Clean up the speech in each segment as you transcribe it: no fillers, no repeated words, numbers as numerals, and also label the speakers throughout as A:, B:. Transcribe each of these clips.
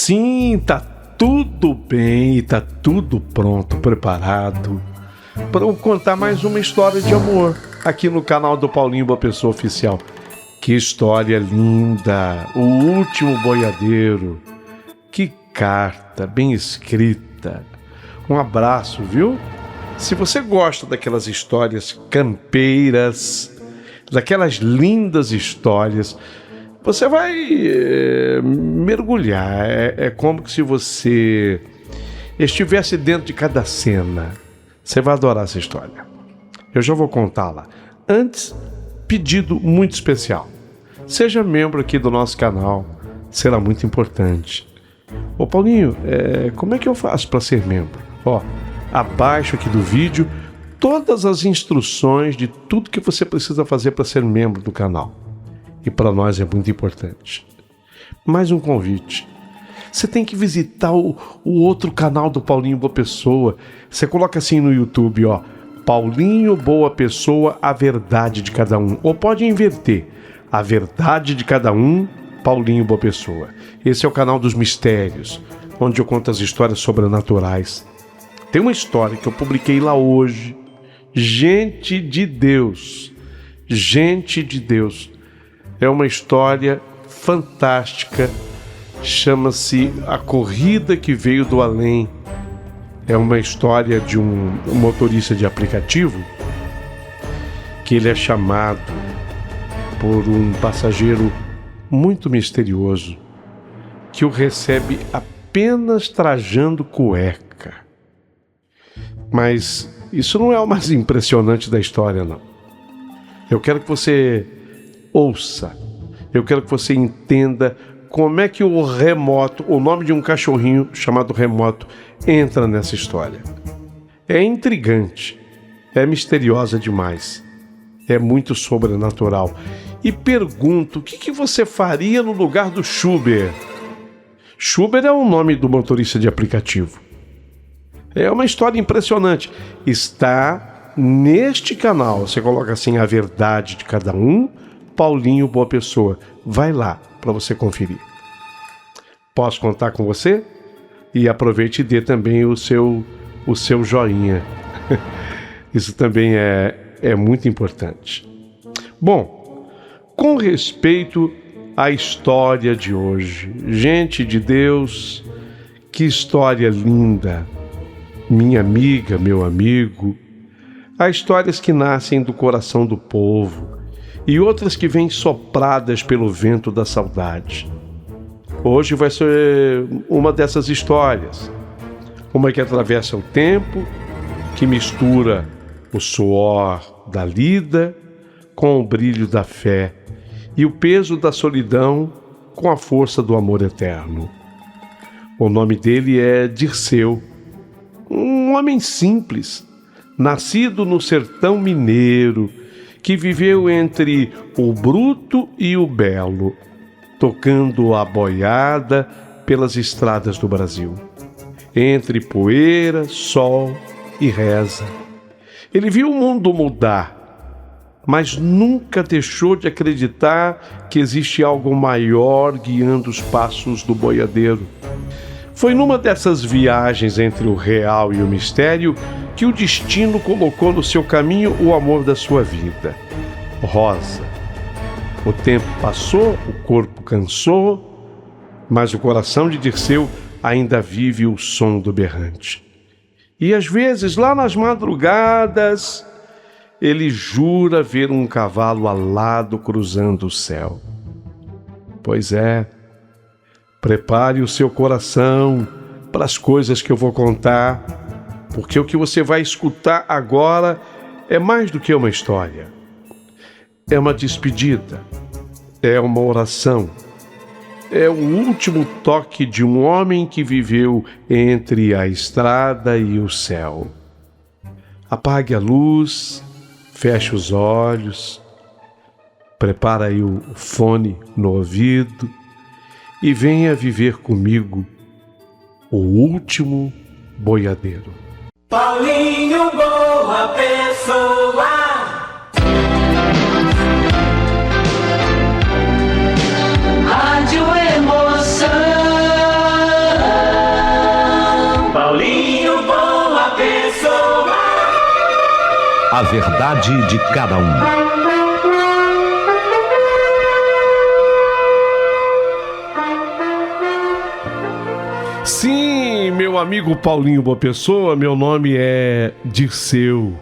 A: Sim, tá tudo bem e tá tudo pronto, preparado para eu contar mais uma história de amor aqui no canal do Paulinho Boa Pessoa Oficial. Que história linda! O último boiadeiro. Que carta bem escrita. Um abraço, viu? Se você gosta daquelas histórias campeiras, daquelas lindas histórias, você vai mergulhar. É como se você estivesse dentro de cada cena. Você vai adorar essa história. Eu já vou contá-la. Antes, pedido muito especial. Seja membro aqui do nosso canal. Será muito importante. Ô Paulinho, como é que eu faço para ser membro? Abaixo aqui do vídeo, todas as instruções de tudo que você precisa fazer para ser membro do canal. E para nós é muito importante. Mais um convite. Você tem que visitar o outro canal do Paulinho Boa Pessoa. Você coloca assim no YouTube, Paulinho Boa Pessoa, a verdade de cada um. Ou pode inverter. A verdade de cada um, Paulinho Boa Pessoa. Esse é o canal dos mistérios, onde eu conto as histórias sobrenaturais. Tem uma história que eu publiquei lá hoje. Gente de Deus. Gente de Deus. É uma história fantástica. Chama-se A Corrida que Veio do Além. É uma história de um motorista de aplicativo que ele é chamado por um passageiro muito misterioso que o recebe apenas trajando cueca. Mas isso não é o mais impressionante da história, não. Eu quero que você ouça, eu quero que você entenda como é que o Remoto, o nome de um cachorrinho chamado Remoto, entra nessa história. É intrigante, é misteriosa demais, é muito sobrenatural. E pergunto, o que você faria no lugar do Schuber? Schuber é o nome do motorista de aplicativo. É uma história impressionante. Está neste canal. Você coloca assim, A Verdade de Cada Um, Paulinho Boa Pessoa. Vai lá para você conferir. Posso contar com você? E aproveite e dê também o seu joinha. Isso também é muito importante. Bom, com respeito à história de hoje, gente de Deus, que história linda, minha amiga, meu amigo. Há histórias que nascem do coração do povo e outras que vêm sopradas pelo vento da saudade. Hoje vai ser uma dessas histórias, uma que atravessa o tempo, que mistura o suor da lida com o brilho da fé e o peso da solidão com a força do amor eterno. O nome dele é Dirceu, um homem simples, nascido no sertão mineiro, que viveu entre o bruto e o belo, tocando a boiada pelas estradas do Brasil, entre poeira, sol e reza. Ele viu o mundo mudar, mas nunca deixou de acreditar que existe algo maior guiando os passos do boiadeiro. Foi numa dessas viagens entre o real e o mistério que o destino colocou no seu caminho o amor da sua vida, Rosa. O tempo passou, o corpo cansou, mas o coração de Dirceu ainda vive o som do berrante. E às vezes, lá nas madrugadas, ele jura ver um cavalo alado cruzando o céu. Pois é, prepare o seu coração para as coisas que eu vou contar, porque o que você vai escutar agora é mais do que uma história. É uma despedida, é uma oração, é o último toque de um homem que viveu entre a estrada e o céu. Apague a luz, feche os olhos, prepara aí o fone no ouvido e venha viver comigo o último boiadeiro.
B: Paulinho Boa Pessoa. Rádio Emoção.
C: A verdade de cada um.
A: Sim, meu amigo Paulinho Boa Pessoa, meu nome é Dirceu.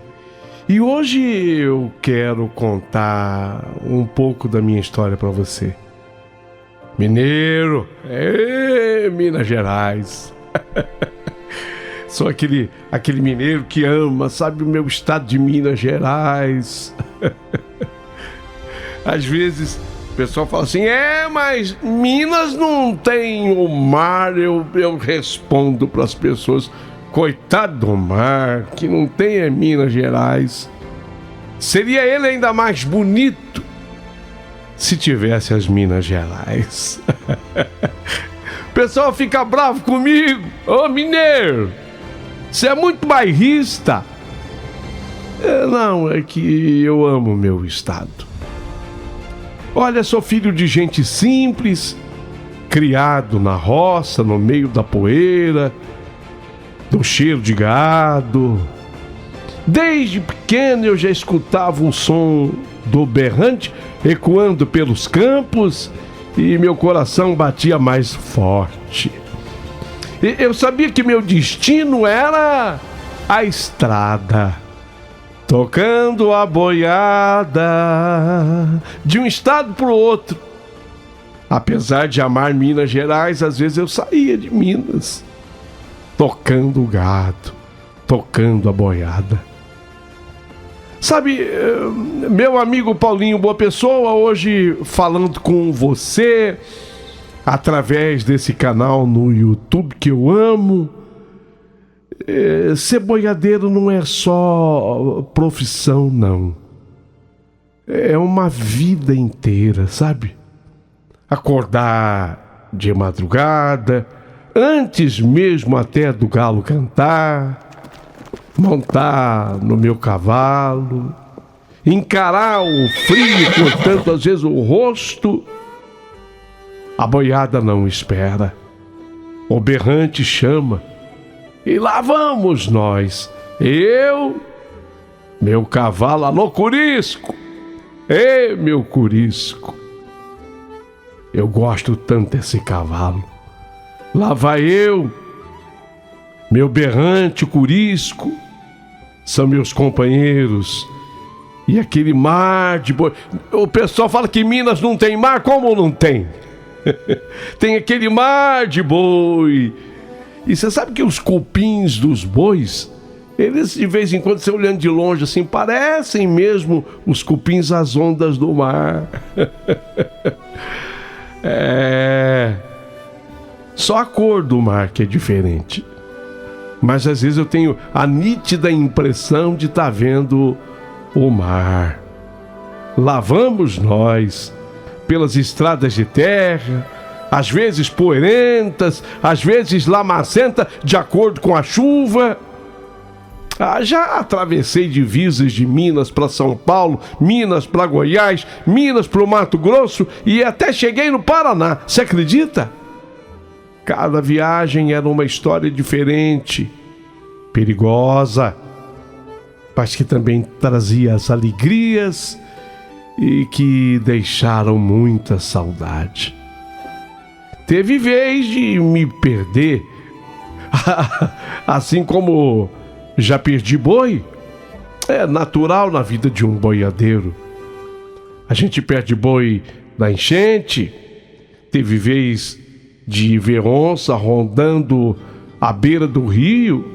A: E hoje eu quero contar um pouco da minha história para você. Mineiro, Minas Gerais. Sou aquele mineiro que ama, sabe, o meu estado de Minas Gerais. Às vezes o pessoal fala assim, mas Minas não tem o mar. Eu respondo para as pessoas, coitado do mar, que não tem é Minas Gerais. Seria ele ainda mais bonito se tivesse as Minas Gerais. O pessoal fica bravo comigo. Ô mineiro, você é muito bairrista. Não, é que eu amo meu estado. Olha, sou filho de gente simples, criado na roça, no meio da poeira, do cheiro de gado. Desde pequeno eu já escutava um som do berrante ecoando pelos campos e meu coração batia mais forte. Eu sabia que meu destino era a estrada, tocando a boiada de um estado para o outro. Apesar de amar Minas Gerais, às vezes eu saía de Minas, tocando o gado, tocando a boiada. Sabe, meu amigo Paulinho Boa Pessoa, hoje falando com você, através desse canal no YouTube que eu amo. Ser boiadeiro não é só profissão, não. É uma vida inteira, sabe? Acordar de madrugada, antes mesmo até do galo cantar, montar no meu cavalo, encarar o frio cortando às vezes o rosto. A boiada não espera, o berrante chama, e lá vamos nós, eu, meu cavalo, alô Curisco, meu Curisco, eu gosto tanto desse cavalo. Lá vai eu, meu berrante, Curisco, são meus companheiros, e aquele mar de boi. O pessoal fala que Minas não tem mar, como não tem? Tem aquele mar de boi. E você sabe que os cupins dos bois, eles de vez em quando, você olhando de longe assim, parecem mesmo os cupins às ondas do mar. Só a cor do mar que é diferente. Mas às vezes eu tenho a nítida impressão de estar vendo o mar. Lá vamos nós, pelas estradas de terra, às vezes poeirentas, às vezes lamacentas, de acordo com a chuva. Já atravessei divisas de Minas para São Paulo, Minas para Goiás, Minas para o Mato Grosso e até cheguei no Paraná. Você acredita? Cada viagem era uma história diferente, perigosa, mas que também trazia as alegrias e que deixaram muita saudade. Teve vez de me perder, assim como já perdi boi. É natural na vida de um boiadeiro. A gente perde boi na enchente. Teve vez de ver onça rondando à beira do rio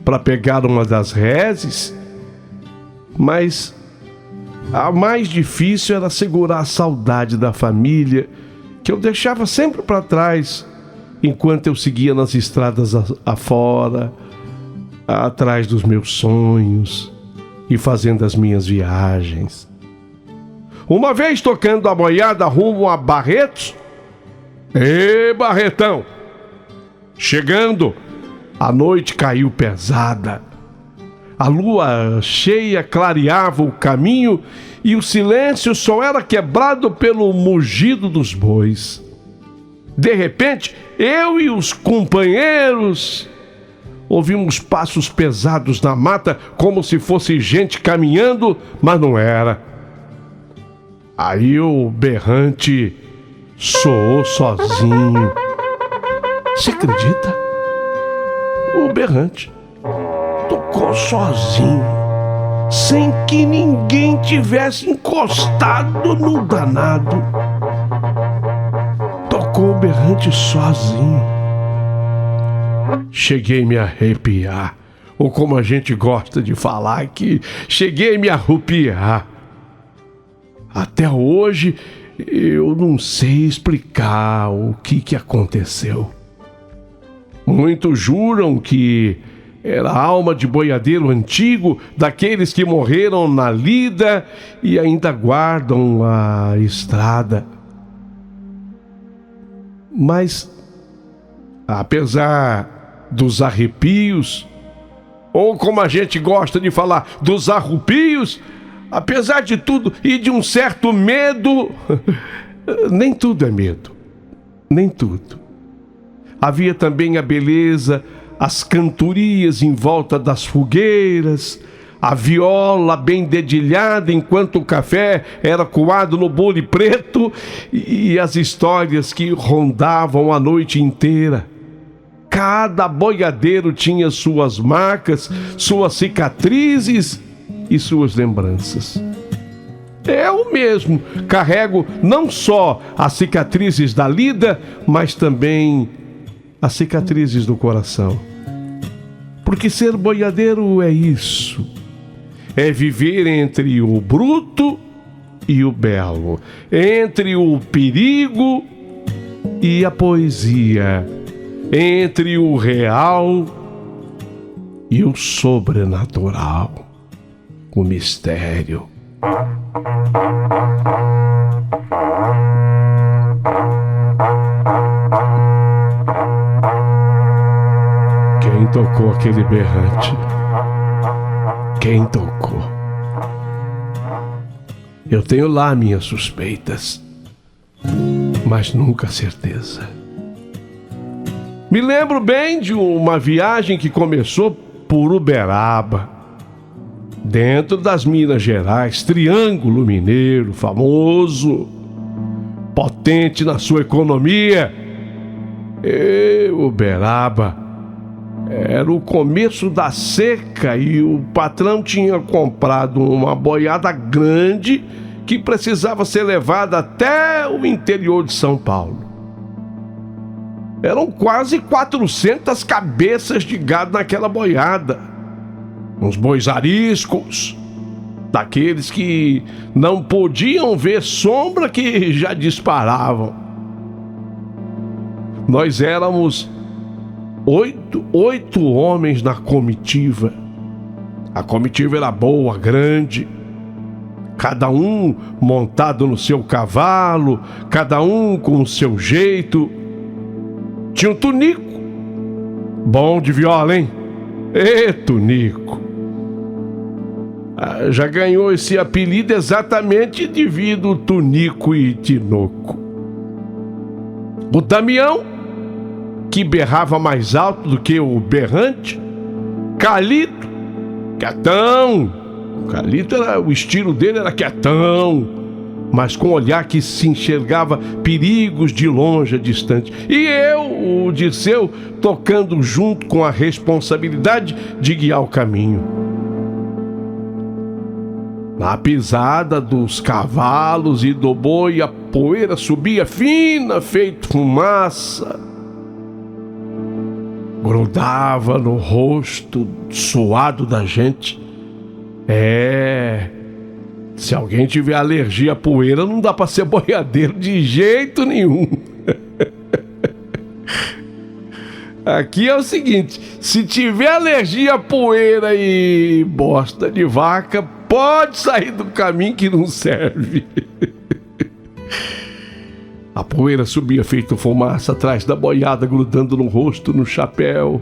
A: para pegar uma das reses. Mas a mais difícil era segurar a saudade da família, que eu deixava sempre para trás, enquanto eu seguia nas estradas afora, atrás dos meus sonhos e fazendo as minhas viagens. Uma vez tocando a boiada rumo a Barretos, Barretão! Chegando, a noite caiu pesada. A lua cheia clareava o caminho e o silêncio só era quebrado pelo mugido dos bois. De repente, eu e os companheiros Ouvimos passos pesados na mata, como se fosse gente caminhando, mas não era. Aí o berrante soou sozinho. Você acredita? O berrante tocou sozinho, sem que ninguém tivesse encostado no danado. Tocou o berrante sozinho. Cheguei a me arrepiar, ou como a gente gosta de falar aqui, cheguei a me arrupiar. Até hoje eu não sei explicar o que aconteceu. Muitos juram que era alma de boiadeiro antigo, daqueles que morreram na lida e ainda guardam a estrada. Mas, apesar dos arrepios, ou como a gente gosta de falar, dos arrupios, apesar de tudo e de um certo medo, nem tudo é medo, nem tudo. Havia também a beleza, as cantorias em volta das fogueiras, a viola bem dedilhada enquanto o café era coado no bule preto e as histórias que rondavam a noite inteira. Cada boiadeiro tinha suas marcas, suas cicatrizes e suas lembranças. Eu mesmo carrego não só as cicatrizes da lida, mas também as cicatrizes do coração. Porque ser boiadeiro é isso. É viver entre o bruto e o belo, entre o perigo e a poesia, entre o real e o sobrenatural, o mistério. Quem tocou aquele berrante? Quem tocou? Eu tenho lá minhas suspeitas, mas nunca certeza. Me lembro bem de uma viagem que começou por Uberaba, dentro das Minas Gerais, Triângulo Mineiro, famoso, potente na sua economia. Uberaba era o começo da seca e o patrão tinha comprado uma boiada grande que precisava ser levada até o interior de São Paulo. Eram quase 400 cabeças de gado naquela boiada. Uns bois ariscos, daqueles que não podiam ver sombra que já disparavam. Nós éramos oito homens na comitiva. A comitiva era boa, grande, cada um montado no seu cavalo, cada um com o seu jeito. Tinha um Tunico, bom de viola, hein? Tunico. Já ganhou esse apelido exatamente devido ao Tunico e Tinoco. O Damião, que berrava mais alto do que o berrante. Calito, quietão. O Calito, o estilo dele era quietão, mas com um olhar que se enxergava perigos de longe a distante. E eu, o Dirceu, tocando junto com a responsabilidade de guiar o caminho. Na pisada dos cavalos e do boi, a poeira subia fina, feito fumaça. Grudava no rosto suado da gente. Se alguém tiver alergia à poeira, não dá pra ser boiadeiro de jeito nenhum. Aqui é o seguinte: se tiver alergia à poeira e bosta de vaca, pode sair do caminho que não serve. A poeira subia feito fumaça atrás da boiada, grudando no rosto, no chapéu,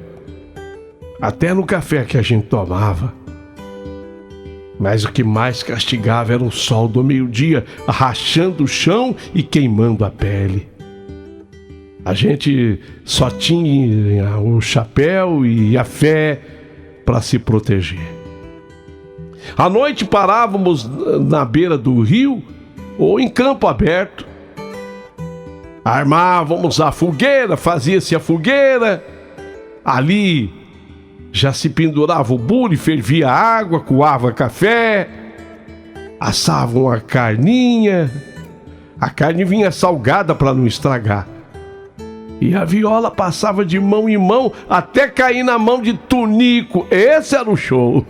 A: até no café que a gente tomava. Mas o que mais castigava era o sol do meio-dia, rachando o chão e queimando a pele. A gente só tinha o chapéu e a fé para se proteger. À noite parávamos na beira do rio ou em campo aberto. Armávamos a fogueira, fazia-se a fogueira. Ali já se pendurava o bule, fervia água, coava café, assavam a carninha. A carne vinha salgada para não estragar. E a viola passava de mão em mão até cair na mão de Tunico. Esse era o show.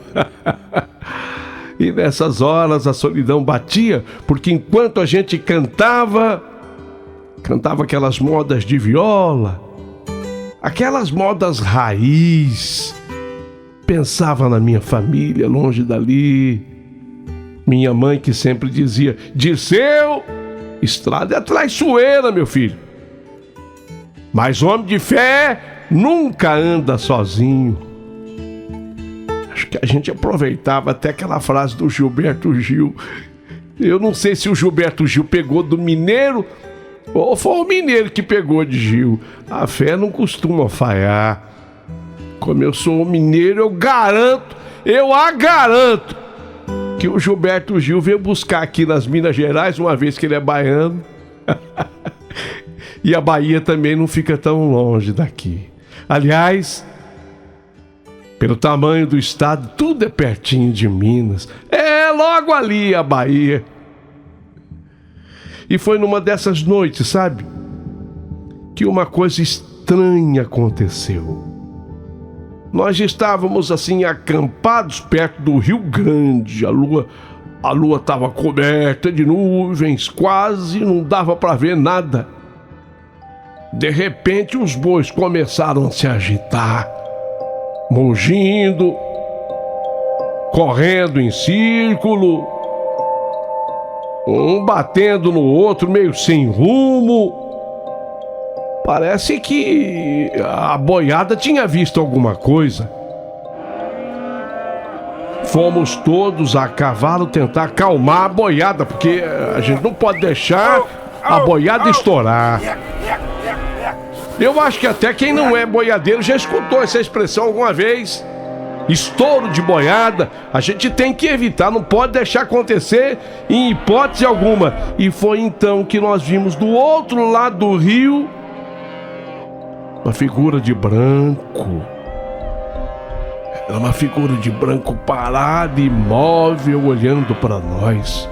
A: E nessas horas a solidão batia, porque enquanto a gente cantava aquelas modas de viola, aquelas modas raiz, pensava na minha família longe dali. Minha mãe que sempre dizia: Dirceu, estrada é traiçoeira, meu filho. Mas homem de fé nunca anda sozinho. Acho que a gente aproveitava até aquela frase do Gilberto Gil. Eu não sei se o Gilberto Gil pegou do mineiro ou foi o mineiro que pegou de Gil. A fé não costuma falhar. Como eu sou mineiro, eu a garanto que o Gilberto Gil veio buscar aqui nas Minas Gerais, uma vez que ele é baiano. E a Bahia também não fica tão longe daqui. Aliás, pelo tamanho do estado, tudo é pertinho de Minas. É logo ali a Bahia. E foi numa dessas noites, sabe, que uma coisa estranha aconteceu. Nós estávamos assim acampados perto do Rio Grande. A lua estava coberta de nuvens, quase não dava para ver nada. De repente os bois começaram a se agitar, mugindo, correndo em círculo, um batendo no outro meio sem rumo. Parece que a boiada tinha visto alguma coisa. Fomos todos a cavalo tentar acalmar a boiada, porque a gente não pode deixar a boiada estourar. Eu acho que até quem não é boiadeiro já escutou essa expressão alguma vez. Estouro de boiada, a gente tem que evitar, não pode deixar acontecer em hipótese alguma. E foi então que nós vimos do outro lado do rio uma figura de branco. Era uma figura de branco parada, imóvel, olhando para nós.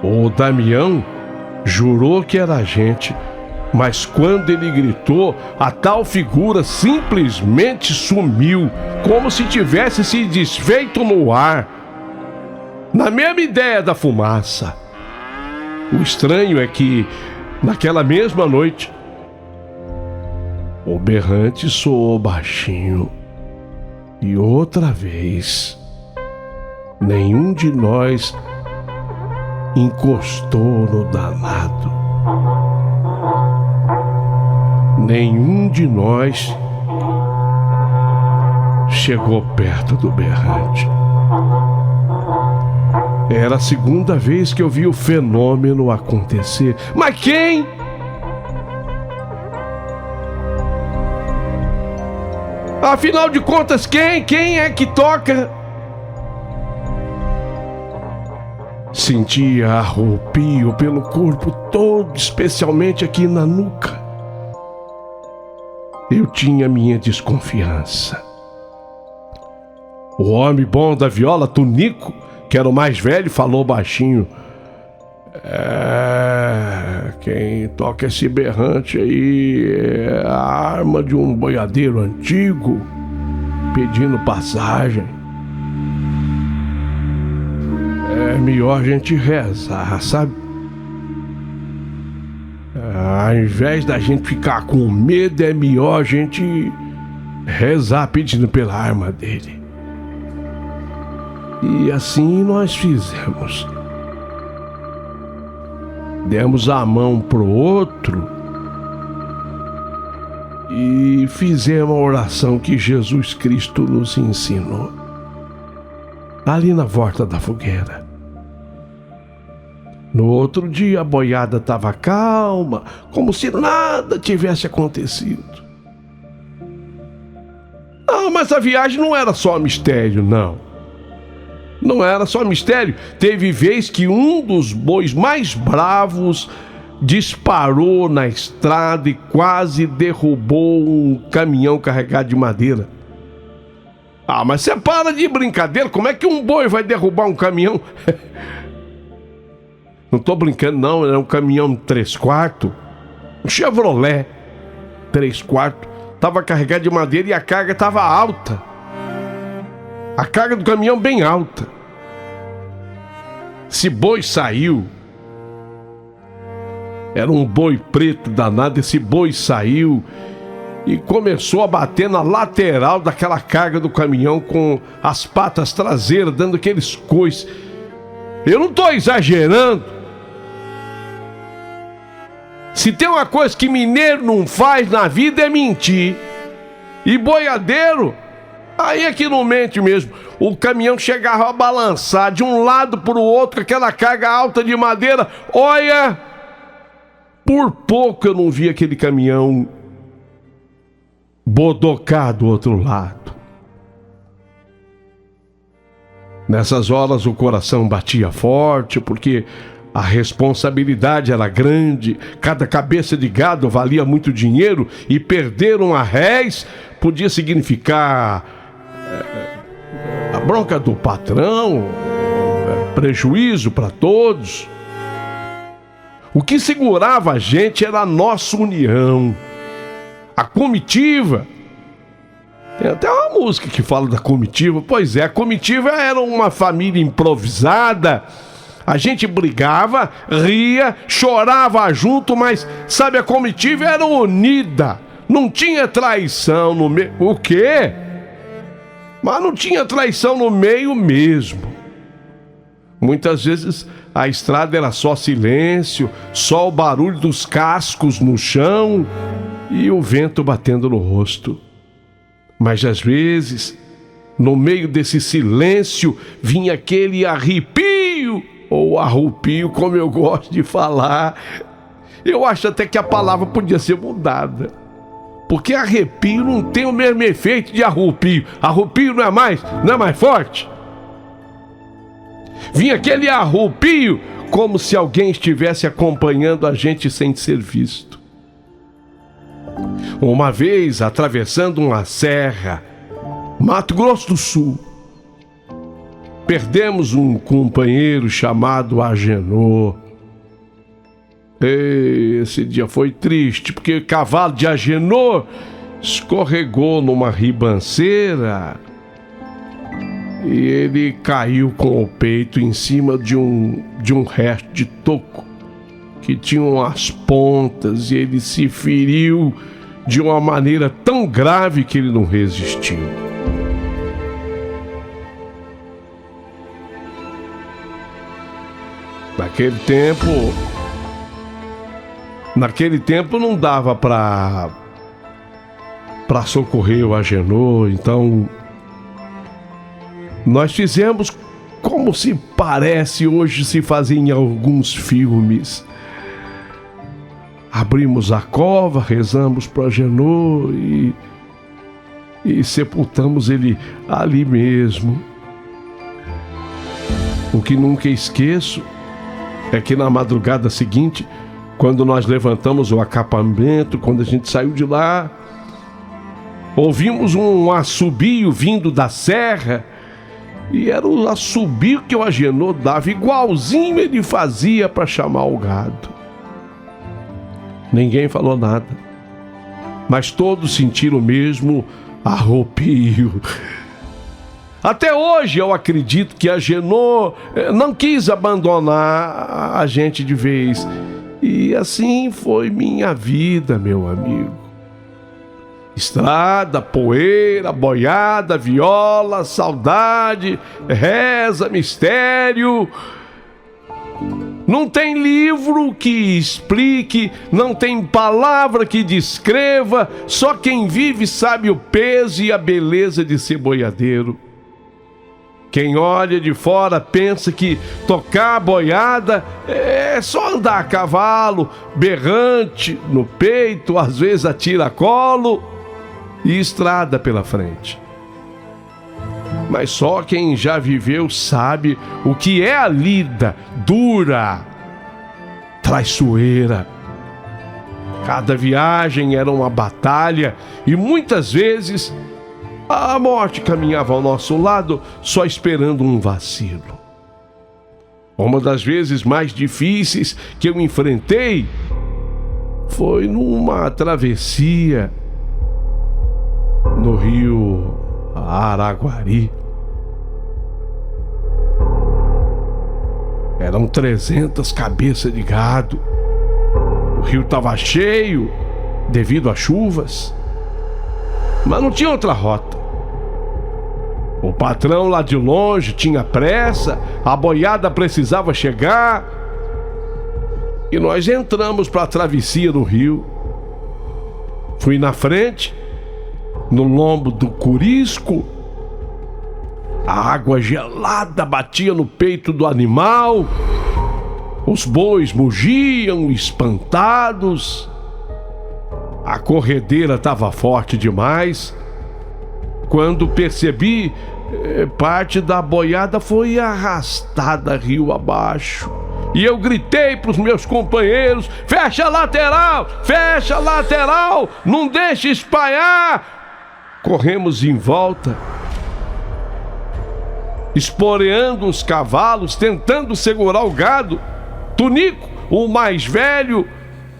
A: O Damião jurou que era a gente, mas quando ele gritou, a tal figura simplesmente sumiu, como se tivesse se desfeito no ar, na mesma ideia da fumaça. O estranho é que, naquela mesma noite, o berrante soou baixinho. E outra vez, nenhum de nós encostou no danado. Nenhum de nós chegou perto do berrante. Era a segunda vez que eu vi o fenômeno acontecer. Mas quem? Afinal de contas, quem é que toca? Sentia arrepio pelo corpo todo, especialmente aqui na nuca. Eu tinha minha desconfiança. O homem bom da viola, Tunico, que era o mais velho, falou baixinho: quem toca esse berrante aí é a arma de um boiadeiro antigo pedindo passagem. É melhor a gente rezar, sabe? Ao invés da gente ficar com medo, é melhor a gente rezar pedindo pela arma dele. E assim nós fizemos. Demos a mão pro outro e fizemos a oração que Jesus Cristo nos ensinou, ali na volta da fogueira. No outro dia a boiada estava calma, como se nada tivesse acontecido. Não, mas a viagem não era só mistério, não. Não era só mistério. Teve vez que um dos bois mais bravos disparou na estrada e quase derrubou um caminhão carregado de madeira. Ah, mas você para de brincadeira, como é que um boi vai derrubar um caminhão? Não tô brincando não, era um caminhão 3/4, um Chevrolet 3/4, tava carregado de madeira e a carga tava alta. A carga do caminhão bem alta. Esse boi saiu. Era um boi preto danado, esse boi saiu e começou a bater na lateral daquela carga do caminhão com as patas traseiras, dando aqueles coices. Eu não tô exagerando. Se tem uma coisa que mineiro não faz na vida é mentir. E boiadeiro, aí é que não mente mesmo. O caminhão chegava a balançar de um lado para o outro, aquela carga alta de madeira. Olha, por pouco eu não vi aquele caminhão bodocar do outro lado. Nessas horas o coração batia forte, porque a responsabilidade era grande, cada cabeça de gado valia muito dinheiro e perder uma res podia significar a bronca do patrão, prejuízo para todos. O que segurava a gente era a nossa união, a comitiva. Tem até uma música que fala da comitiva. Pois é, a comitiva era uma família improvisada. A gente brigava, ria, chorava junto, mas, sabe, a comitiva era unida. Não tinha traição no meio. O quê? Mas não tinha traição no meio mesmo. Muitas vezes a estrada era só silêncio, só o barulho dos cascos no chão e o vento batendo no rosto. Mas às vezes, no meio desse silêncio, vinha aquele arrepio, ou arrupio, como eu gosto de falar. Eu acho até que a palavra podia ser mudada, porque arrepio não tem o mesmo efeito de arrupio. Arrupio não é mais forte. Vinha aquele arrupio, como se alguém estivesse acompanhando a gente sem ser visto. Uma vez, atravessando uma serra, Mato Grosso do Sul, perdemos um companheiro chamado Agenor. Esse dia foi triste, porque o cavalo de Agenor escorregou numa ribanceira e ele caiu com o peito em cima de um resto de toco que tinha umas pontas, e ele se feriu de uma maneira tão grave que ele não resistiu. Naquele tempo não dava para socorrer o Agenor, então nós fizemos como se parece hoje se fazer em alguns filmes. Abrimos a cova, rezamos para Agenor e sepultamos ele ali mesmo. O que nunca esqueço é que na madrugada seguinte, quando nós levantamos o acampamento, quando a gente saiu de lá, ouvimos um assobio vindo da serra, e era o assobio que o Agenor dava, igualzinho ele fazia para chamar o gado. Ninguém falou nada, mas todos sentiram o mesmo arrepio. Até hoje eu acredito que Agenor não quis abandonar a gente de vez. E assim foi minha vida, meu amigo. Estrada, poeira, boiada, viola, saudade, reza, mistério. Não tem livro que explique, não tem palavra que descreva, só quem vive sabe o peso e a beleza de ser boiadeiro. Quem olha de fora pensa que tocar boiada é só andar a cavalo, berrante no peito, às vezes a tiracolo e estrada pela frente. Mas só quem já viveu sabe o que é a lida dura, traiçoeira. Cada viagem era uma batalha e muitas vezes a morte caminhava ao nosso lado só esperando um vacilo. Uma das vezes mais difíceis que eu enfrentei foi numa travessia no rio Araguari. Eram 300 cabeças de gado. O rio estava cheio devido às chuvas, mas não tinha outra rota. O patrão lá de longe tinha pressa, a boiada precisava chegar e nós entramos para a travessia do rio. Fui na frente, no lombo do curisco. A água gelada batia no peito do animal. Os bois mugiam espantados. A corredeira estava forte demais. Quando percebi, parte da boiada foi arrastada rio abaixo. E eu gritei para os meus companheiros: fecha a lateral! Fecha a lateral! Não deixe espalhar! Corremos em volta, esporeando os cavalos, tentando segurar o gado. Tunico, o mais velho,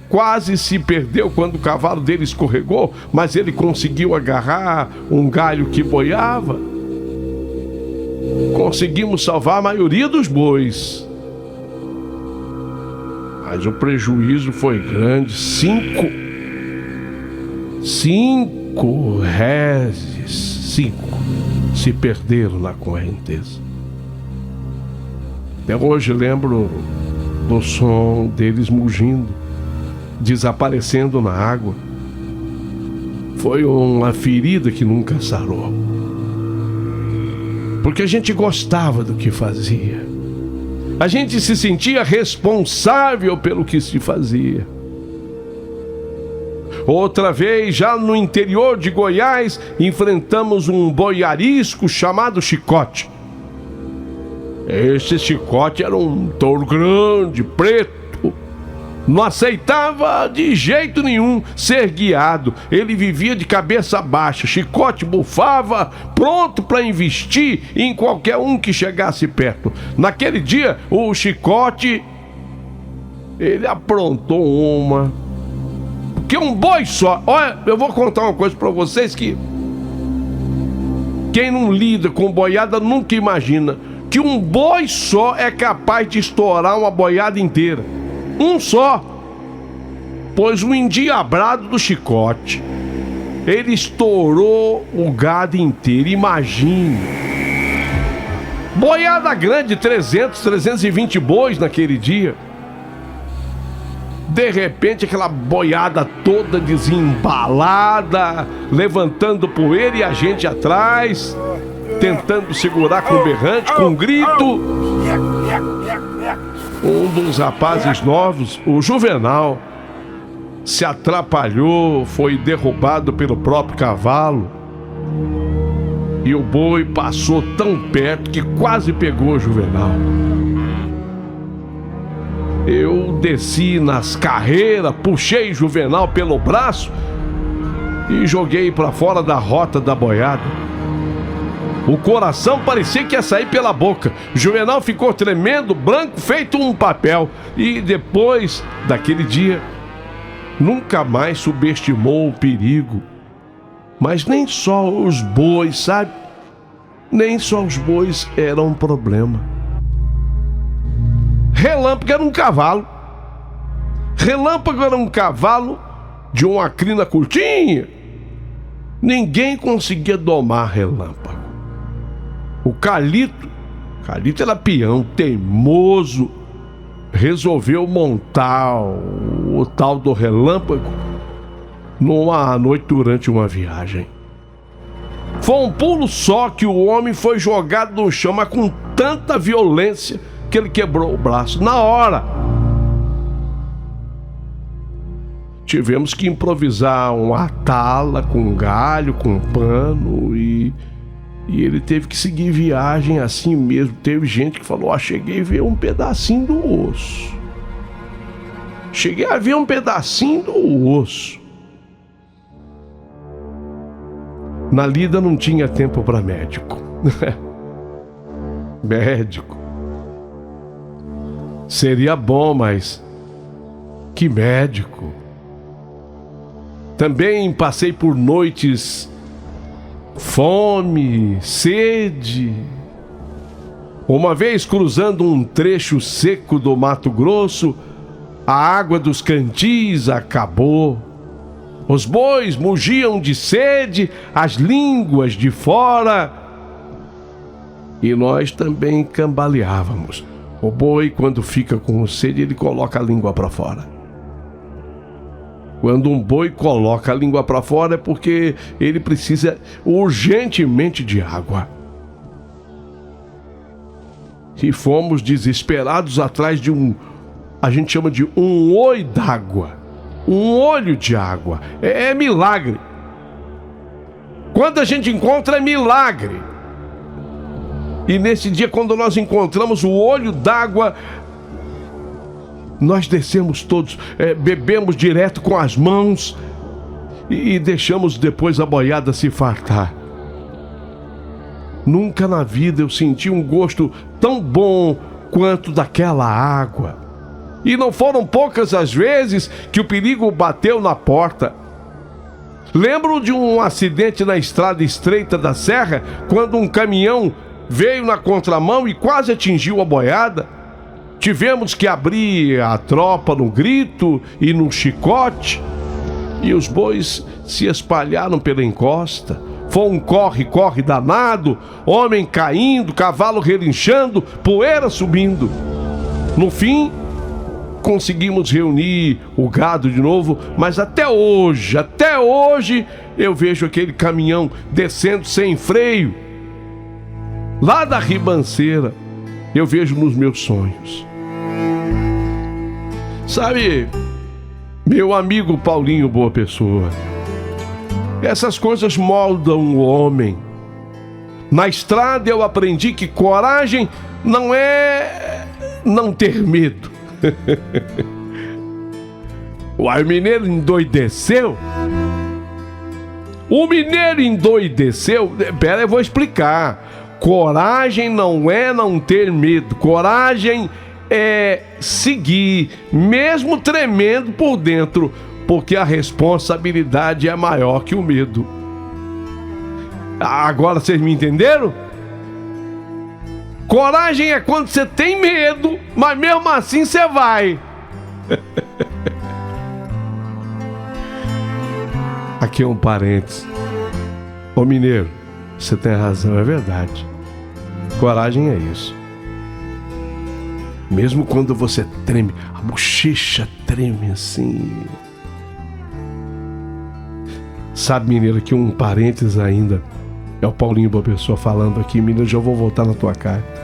A: quase se perdeu quando o cavalo dele escorregou, mas ele conseguiu agarrar um galho que boiava. Conseguimos salvar a maioria dos bois, mas o prejuízo foi grande. Cinco se perderam na correnteza. Até hoje lembro do som deles mugindo, desaparecendo na água. Foi uma ferida que nunca sarou, porque a gente gostava do que fazia. A gente se sentia responsável pelo que se fazia. Outra vez, já no interior de Goiás, enfrentamos um boiarisco chamado Chicote. Esse Chicote era um touro grande, preto. Não aceitava de jeito nenhum ser guiado. Ele vivia de cabeça baixa. Chicote bufava, pronto para investir em qualquer um que chegasse perto. Naquele dia, o Chicote, ele aprontou uma. Porque um boi só... Olha, eu vou contar uma coisa para vocês que quem não lida com boiada nunca imagina que um boi só é capaz de estourar uma boiada inteira. Um só. Pois o endiabrado do Chicote, ele estourou o gado inteiro. Imagine. Boiada grande, 320 bois naquele dia. De repente, aquela boiada toda desembalada, levantando poeira e a gente atrás, tentando segurar com berrante, com grito. Um dos rapazes novos, o Juvenal, se atrapalhou, foi derrubado pelo próprio cavalo. E o boi passou tão perto que quase pegou o Juvenal. Eu desci nas carreiras, puxei Juvenal pelo braço e joguei para fora da rota da boiada. O coração parecia que ia sair pela boca. Juvenal ficou tremendo, branco, feito um papel. E depois daquele dia, nunca mais subestimou o perigo. Mas nem só os bois, sabe? Nem só os bois eram um problema. Relâmpago era um cavalo. Relâmpago era um cavalo de uma crina curtinha. Ninguém conseguia domar Relâmpago. O Calito era peão, teimoso, resolveu montar o tal do Relâmpago numa noite durante uma viagem. Foi um pulo só que o homem foi jogado no chão, mas com tanta violência que ele quebrou o braço na hora. Tivemos que improvisar uma tala com galho, com pano e ele teve que seguir viagem assim mesmo. Teve gente que falou: cheguei a ver um pedacinho do osso. Cheguei a ver um pedacinho do osso. Na lida não tinha tempo para médico. Médico. Seria bom, mas que médico. Também passei por noites, fome, sede. Uma vez cruzando um trecho seco do Mato Grosso, a água dos cantis acabou. Os bois mugiam de sede, as línguas de fora. E nós também cambaleávamos. O boi, quando fica com sede, ele coloca a língua para fora. Quando um boi coloca a língua para fora é porque ele precisa urgentemente de água. E fomos desesperados atrás de a gente chama de um oi d'água. Um olho de água. É milagre. Quando a gente encontra, é milagre. E nesse dia, quando nós encontramos o olho d'água, nós descemos todos, bebemos direto com as mãos e deixamos depois a boiada se fartar. Nunca na vida eu senti um gosto tão bom quanto daquela água. E não foram poucas as vezes que o perigo bateu na porta. Lembro de um acidente na estrada estreita da serra, quando um caminhão veio na contramão e quase atingiu a boiada. Tivemos que abrir a tropa no grito e no chicote, e os bois se espalharam pela encosta. Foi um corre-corre danado, homem caindo, cavalo relinchando, poeira subindo. No fim, conseguimos reunir o gado de novo, mas até hoje, eu vejo aquele caminhão descendo sem freio. Lá da ribanceira, eu vejo nos meus sonhos. Sabe, meu amigo Paulinho Boa Pessoa, essas coisas moldam o homem. Na estrada eu aprendi que coragem não é não ter medo. Uai, o mineiro endoideceu? O mineiro endoideceu? Pera, eu vou explicar. Coragem não é não ter medo. Coragem é seguir, mesmo tremendo por dentro, porque a responsabilidade é maior que o medo. Agora vocês me entenderam? Coragem é quando você tem medo, mas mesmo assim você vai. Aqui é um parênteses. Ô mineiro, você tem razão, é verdade. Coragem é isso. Mesmo quando você treme, a bochecha treme assim. Sabe, mineiro, aqui um parênteses ainda. É o Paulinho Boa Pessoa falando aqui. Mineiro, já vou voltar na tua carta.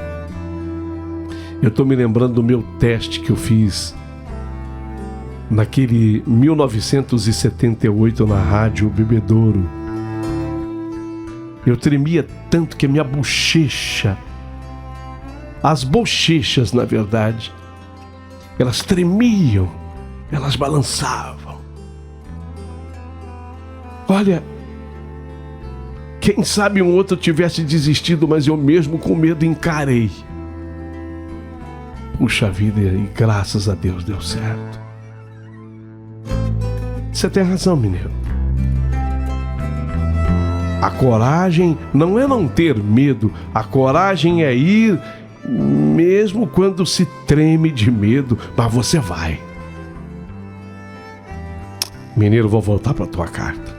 A: Eu tô me lembrando do meu teste que eu fiz naquele 1978 na rádio Bebedouro. Eu tremia tanto que a minha bochecha, as bochechas, na verdade, elas tremiam, elas balançavam. Olha, quem sabe um outro tivesse desistido, mas eu mesmo com medo encarei. Puxa vida, e graças a Deus deu certo. Você tem razão, mineiro. A coragem não é não ter medo, a coragem é ir mesmo quando se treme de medo, mas você vai. Mineiro, vou voltar para tua carta.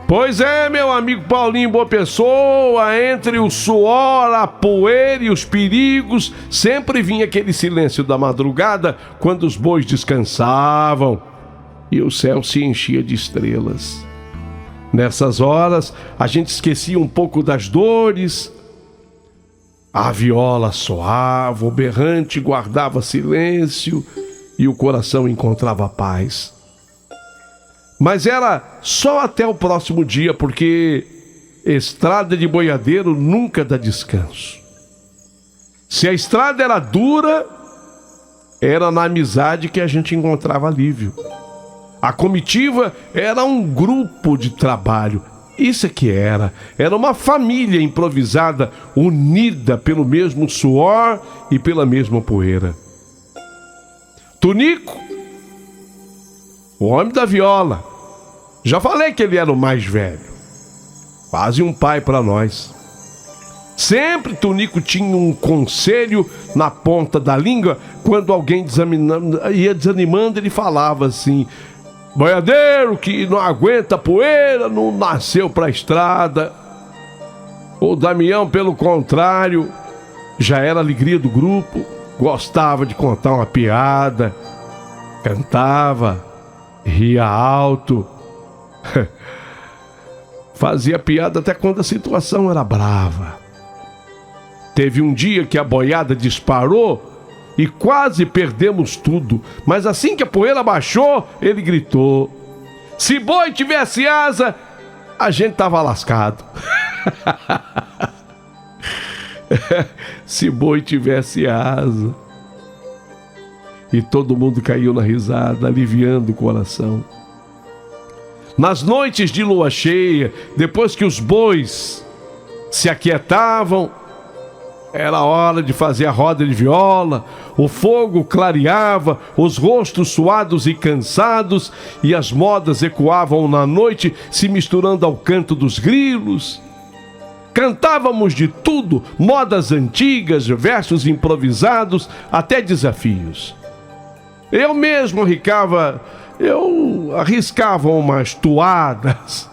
A: Pois é, meu amigo Paulinho Boa Pessoa, entre o suor, a poeira e os perigos, sempre vinha aquele silêncio da madrugada, quando os bois descansavam e o céu se enchia de estrelas. Nessas horas, a gente esquecia um pouco das dores. A viola soava, o berrante guardava silêncio e o coração encontrava paz. Mas era só até o próximo dia, porque estrada de boiadeiro nunca dá descanso. Se a estrada era dura, era na amizade que a gente encontrava alívio. A comitiva era um grupo de trabalho. Isso é que era uma família improvisada, unida pelo mesmo suor e pela mesma poeira. Tunico, o homem da viola, já falei que ele era o mais velho, quase um pai para nós. Sempre Tunico tinha um conselho na ponta da língua. Quando alguém ia desanimando, ele falava assim: boiadeiro que não aguenta poeira não nasceu pra estrada. O Damião, pelo contrário, já era a alegria do grupo, gostava de contar uma piada, cantava, ria alto, fazia piada até quando a situação era brava. Teve um dia que a boiada disparou e quase perdemos tudo. Mas assim que a poeira baixou, ele gritou: se boi tivesse asa, a gente tava lascado. Se boi tivesse asa. E todo mundo caiu na risada, aliviando o coração. Nas noites de lua cheia, depois que os bois se aquietavam, era hora de fazer a roda de viola, o fogo clareava, os rostos suados e cansados, e as modas ecoavam na noite, se misturando ao canto dos grilos. Cantávamos de tudo, modas antigas, versos improvisados, até desafios. Eu mesmo arriscava umas toadas.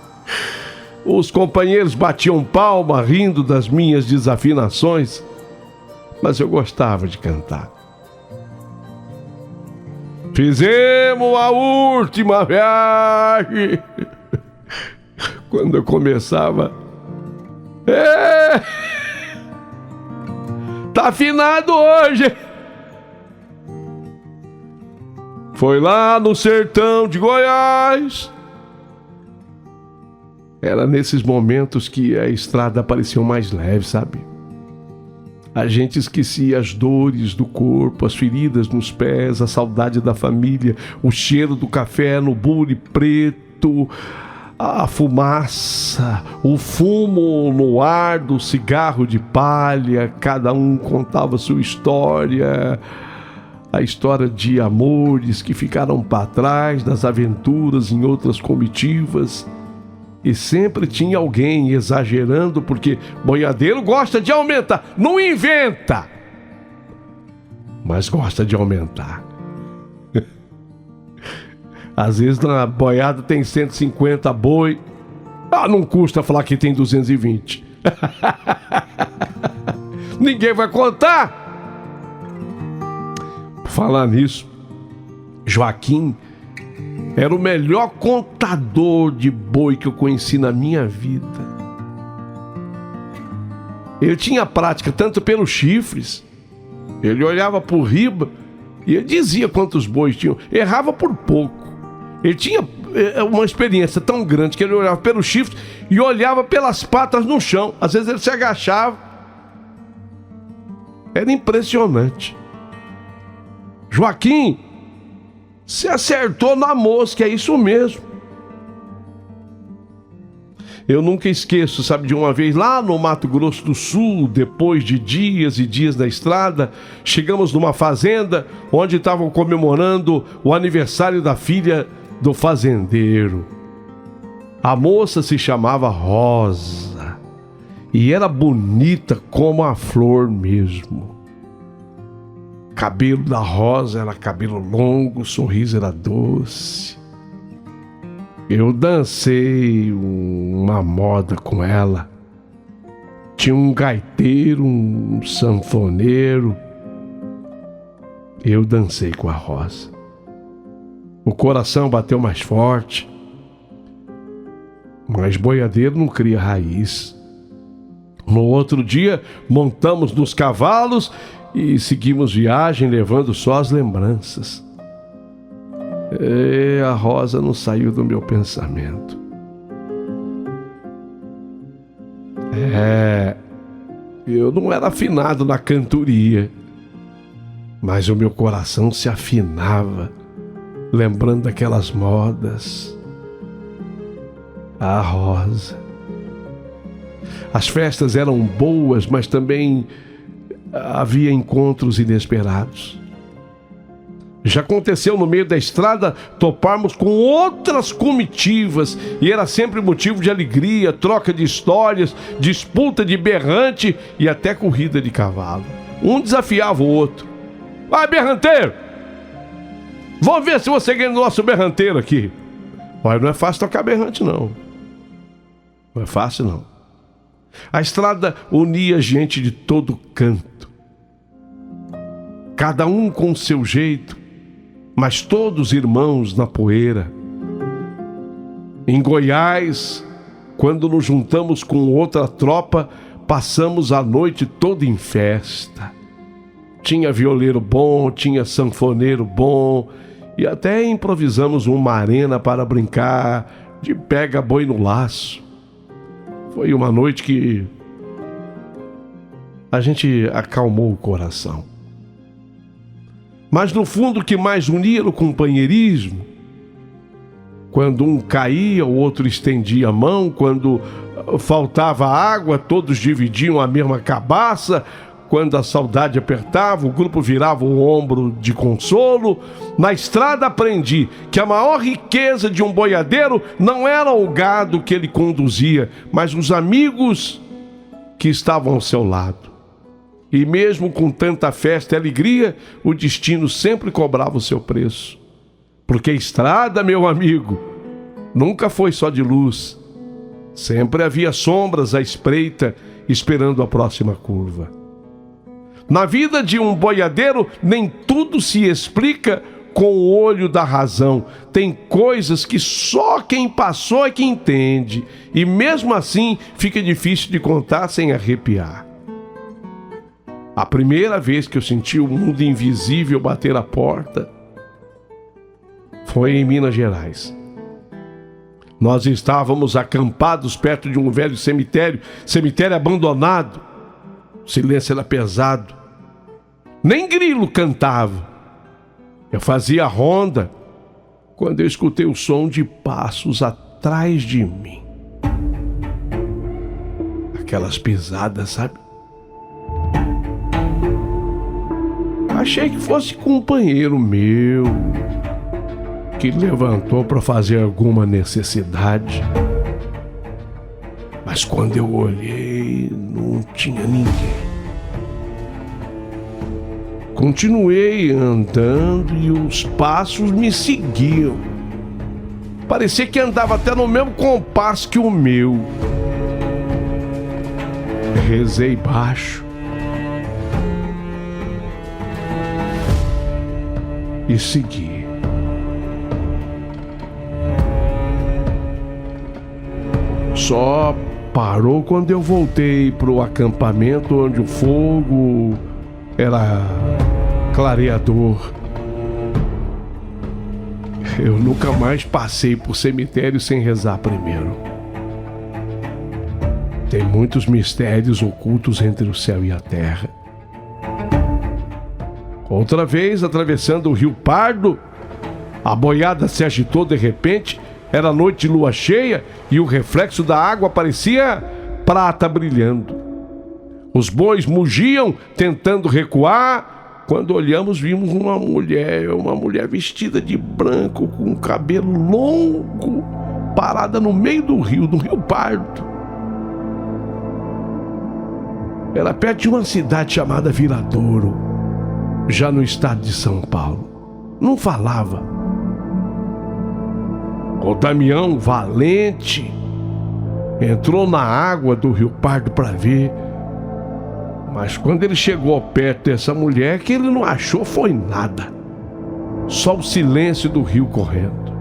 A: Os companheiros batiam palma rindo das minhas desafinações, mas eu gostava de cantar. Fizemos a última viagem. Quando eu começava, tá afinado hoje. Foi lá no sertão de Goiás. Era nesses momentos que a estrada parecia mais leve, sabe? A gente esquecia as dores do corpo, as feridas nos pés, a saudade da família, o cheiro do café no bule preto, a fumaça, o fumo no ar do cigarro de palha. Cada um contava sua história, a história de amores que ficaram para trás, das aventuras em outras comitivas. E sempre tinha alguém exagerando, porque boiadeiro gosta de aumentar, não inventa, mas gosta de aumentar. Às vezes na boiada tem 150 boi, não custa falar que tem 220. Ninguém vai contar. Por falar nisso, Joaquim era o melhor contador de boi que eu conheci na minha vida. Ele tinha prática tanto pelos chifres. Ele olhava por riba e ele dizia quantos bois tinham. Errava por pouco. Ele tinha uma experiência tão grande que ele olhava pelos chifres e olhava pelas patas no chão. Às vezes ele se agachava. Era impressionante. Joaquim, você acertou na mosca, é isso mesmo. Eu nunca esqueço, sabe, de uma vez lá no Mato Grosso do Sul, depois de dias e dias da estrada, chegamos numa fazenda onde estavam comemorando o aniversário da filha do fazendeiro. A moça se chamava Rosa e era bonita como a flor mesmo. Cabelo da Rosa era cabelo longo, o sorriso era doce. Eu dancei uma moda com ela. Tinha um gaiteiro, um sanfoneiro. Eu dancei com a Rosa. O coração bateu mais forte. Mas boiadeiro não cria raiz. No outro dia, montamos nos cavalos e seguimos viagem, levando só as lembranças. E a Rosa não saiu do meu pensamento. Eu não era afinado na cantoria, mas o meu coração se afinava, lembrando daquelas modas. A Rosa. As festas eram boas, mas também havia encontros inesperados. Já aconteceu no meio da estrada toparmos com outras comitivas e era sempre motivo de alegria, troca de histórias, disputa de berrante e até corrida de cavalo. Um desafiava o outro. Vai, berranteiro! Vamos ver se você ganha o nosso berranteiro aqui. Olha, não é fácil tocar berrante, não. Não é fácil, não. A estrada unia gente de todo canto. Cada um com o seu jeito, mas todos irmãos na poeira. Em Goiás, quando nos juntamos com outra tropa, passamos a noite toda em festa. Tinha violeiro bom, tinha sanfoneiro bom e até improvisamos uma arena para brincar de pega-boi no laço. Foi uma noite que a gente acalmou o coração. Mas no fundo o que mais unia era o companheirismo. Quando um caía, o outro estendia a mão. Quando faltava água, todos dividiam a mesma cabaça. Quando a saudade apertava, o grupo virava o ombro de consolo. Na estrada aprendi que a maior riqueza de um boiadeiro não era o gado que ele conduzia, mas os amigos que estavam ao seu lado. E mesmo com tanta festa e alegria, o destino sempre cobrava o seu preço. Porque a estrada, meu amigo, nunca foi só de luz. Sempre havia sombras à espreita, esperando a próxima curva. Na vida de um boiadeiro, nem tudo se explica com o olho da razão. Tem coisas que só quem passou é que entende. E mesmo assim, fica difícil de contar sem arrepiar. A primeira vez que eu senti o mundo invisível bater a porta foi em Minas Gerais. Nós estávamos acampados perto de um velho cemitério abandonado. O silêncio era pesado. Nem grilo cantava. Eu fazia ronda quando eu escutei o som de passos atrás de mim. Aquelas pisadas, sabe? Achei que fosse companheiro meu que levantou para fazer alguma necessidade. Mas quando eu olhei, não tinha ninguém. Continuei andando e os passos me seguiam. Parecia que andava até no mesmo compasso que o meu. Rezei baixo e segui. Só parou quando eu voltei pro acampamento onde o fogo era clareador. Eu nunca mais passei por cemitério sem rezar primeiro. Tem muitos mistérios ocultos entre o céu e a terra. Outra vez, atravessando o Rio Pardo, a boiada se agitou de repente. Era noite de lua cheia e o reflexo da água parecia prata brilhando. Os bois mugiam, tentando recuar. Quando olhamos, vimos uma mulher vestida de branco, com cabelo longo, parada no meio do Rio Pardo. Era perto de uma cidade chamada Viradouro, já no estado de São Paulo. Não falava. O Damião, valente, entrou na água do Rio Pardo para ver. Mas quando ele chegou perto dessa mulher, que ele não achou foi nada. Só o silêncio do rio correndo.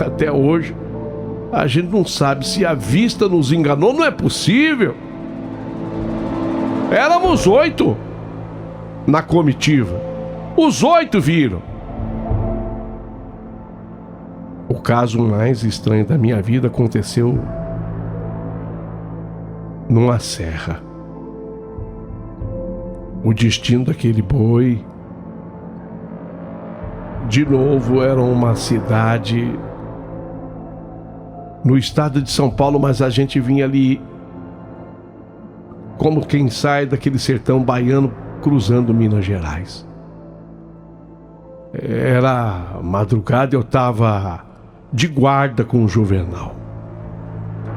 A: Até hoje, A gente não sabe se a vista nos enganou, não é possível. Éramos 8 na comitiva. Os 8 viram. O caso mais estranho da minha vida aconteceu numa serra. O destino daquele boi, de novo, era uma cidade no estado de São Paulo, mas a gente vinha ali como quem sai daquele sertão baiano cruzando Minas Gerais. Era madrugada, eu estava de guarda com o Juvenal.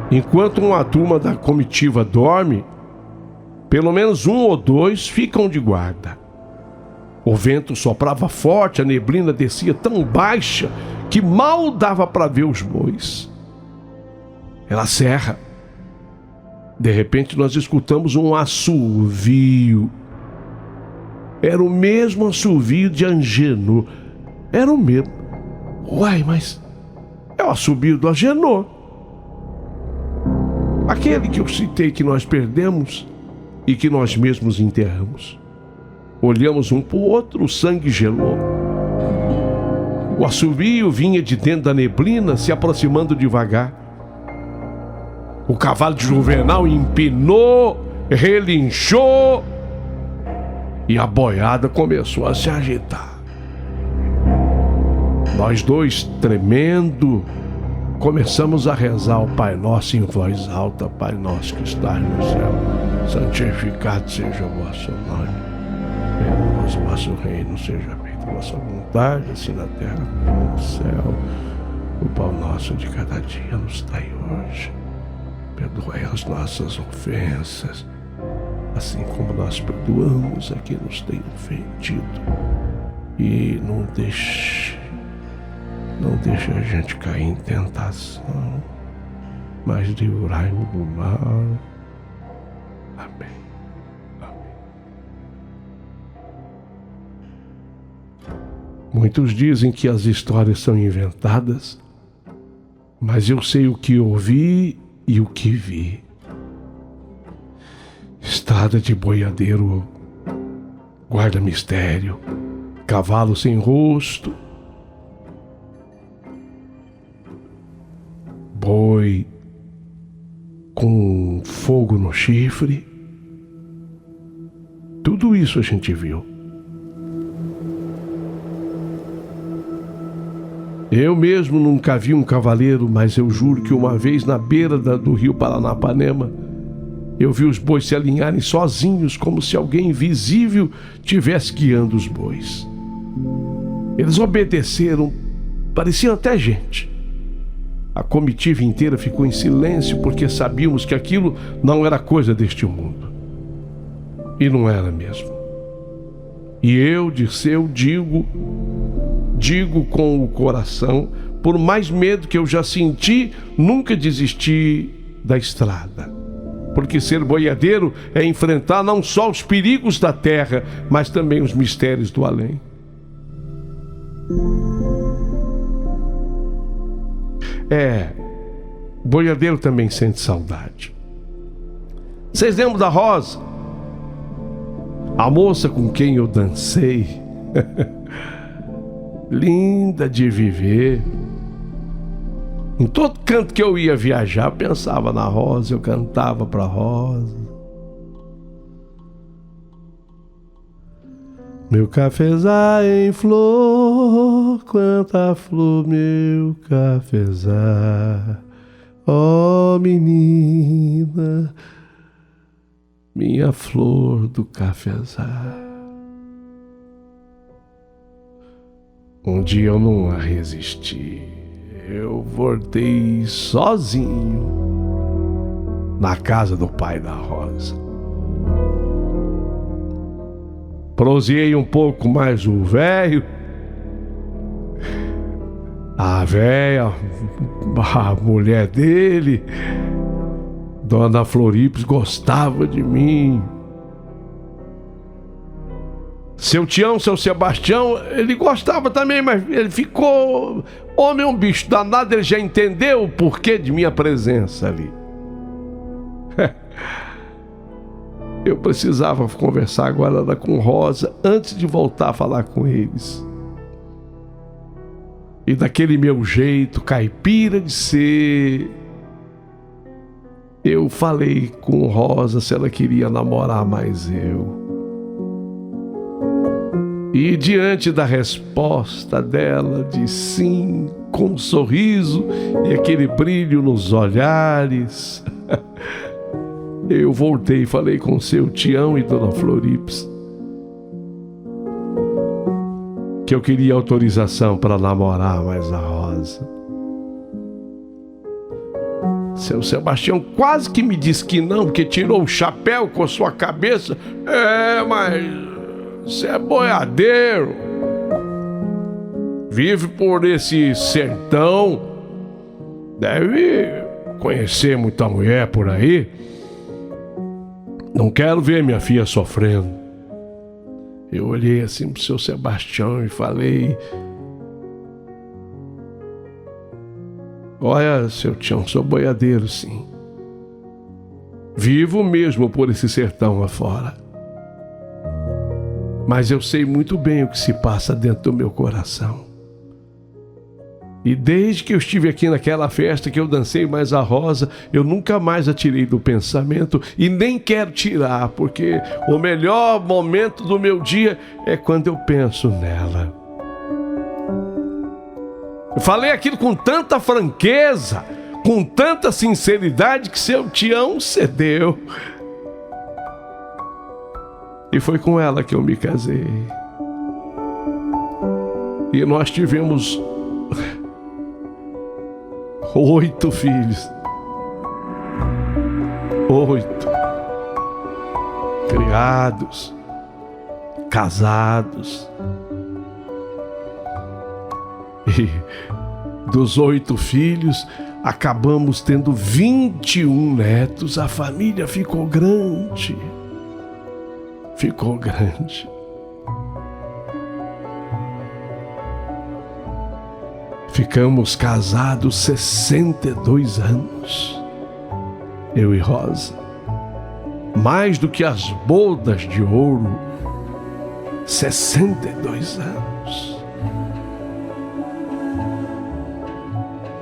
A: Enquanto uma turma da comitiva dorme, pelo menos 1 ou 2 ficam de guarda. O vento soprava forte, a neblina descia tão baixa que mal dava para ver os bois. Era serra. De repente nós escutamos um assovio. Era o mesmo assovio de Angenor. Era o mesmo. Uai, mas é o assovio do Angenor. Aquele que eu citei que nós perdemos e que nós mesmos enterramos. Olhamos um para o outro, o sangue gelou. O assovio vinha de dentro da neblina, se aproximando devagar. O cavalo de Juvenal empinou, relinchou e a boiada começou a se agitar. Nós 2, tremendo, começamos a rezar o Pai Nosso em voz alta. Pai Nosso que estás no céu, santificado seja o vosso nome. Venha o vosso reino, seja feita a vossa vontade, assim na terra como no céu. O pão nosso de cada dia nos dai hoje. Perdoai as nossas ofensas, assim como nós perdoamos a quem nos tem ofendido. E não deixe a gente cair em tentação, mas livrai-nos do mal. Amém. Muitos dizem que as histórias são inventadas, mas eu sei o que ouvi e o que vi. Estrada de boiadeiro, guarda mistério, cavalo sem rosto, boi com fogo no chifre. Tudo isso a gente viu. Eu mesmo nunca vi um cavaleiro, mas eu juro que uma vez na beira do rio Paranapanema, eu vi os bois se alinharem sozinhos, como se alguém invisível tivesse guiando os bois. Eles obedeceram, pareciam até gente. A comitiva inteira ficou em silêncio, porque sabíamos que aquilo não era coisa deste mundo. E não era mesmo. E eu, Dirceu, digo com o coração, por mais medo que eu já senti, nunca desisti da estrada. Porque ser boiadeiro é enfrentar não só os perigos da terra, mas também os mistérios do além. Boiadeiro também sente saudade. Vocês lembram da Rosa? A moça com quem eu dancei. Linda de viver. Em todo canto que eu ia viajar, eu pensava na Rosa, eu cantava pra Rosa. Meu cafezal em flor, quanta flor meu cafezal. Oh menina, minha flor do cafezal. Um dia eu não a resisti. Eu voltei sozinho na casa do pai da Rosa. Proseei um pouco mais o velho. A véia, a mulher dele, Dona Floripes, gostava de mim. Seu Tião, seu Sebastião, ele gostava também, mas ele ficou... Homem é um bicho danado, ele já entendeu o porquê de minha presença ali. Eu precisava conversar agora com Rosa antes de voltar a falar com eles. E daquele meu jeito caipira de ser, eu falei com Rosa se ela queria namorar mais eu. E diante da resposta dela de sim, com um sorriso e aquele brilho nos olhares, eu voltei e falei com seu Tião e dona Florips que eu queria autorização para namorar mais a Rosa. Seu Sebastião quase que me disse que não, porque tirou o chapéu com a sua cabeça. Mas você é boiadeiro, vive por esse sertão, deve conhecer muita mulher por aí. Não quero ver minha filha sofrendo. Eu olhei assim pro seu Sebastião e falei: olha, seu Tião, sou boiadeiro, sim. Vivo mesmo por esse sertão afora. Mas eu sei muito bem o que se passa dentro do meu coração. E desde que eu estive aqui naquela festa que eu dancei mais a Rosa, eu nunca mais a tirei do pensamento e nem quero tirar, porque o melhor momento do meu dia é quando eu penso nela. Eu falei aquilo com tanta franqueza, com tanta sinceridade, que seu Tião cedeu. E foi com ela que eu me casei. E nós tivemos 8 filhos. 8. Criados, casados. E dos 8 filhos, acabamos tendo 21 netos. A família ficou grande. Ficou grande. Ficamos casados 62 anos, eu e Rosa. Mais do que as bodas de ouro, 62 anos.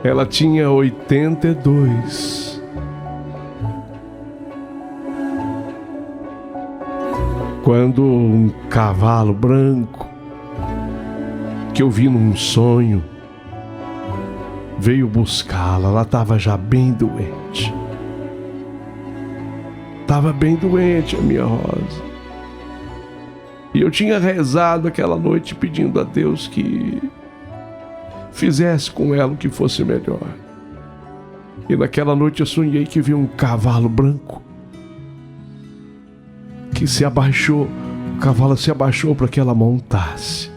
A: Ela tinha 82. Quando um cavalo branco, que eu vi num sonho, veio buscá-la. Ela estava já bem doente. Estava bem doente, a minha Rosa. E eu tinha rezado aquela noite pedindo a Deus que fizesse com ela o que fosse melhor. E naquela noite eu sonhei que vi um cavalo branco que se abaixou. O cavalo se abaixou para que ela montasse.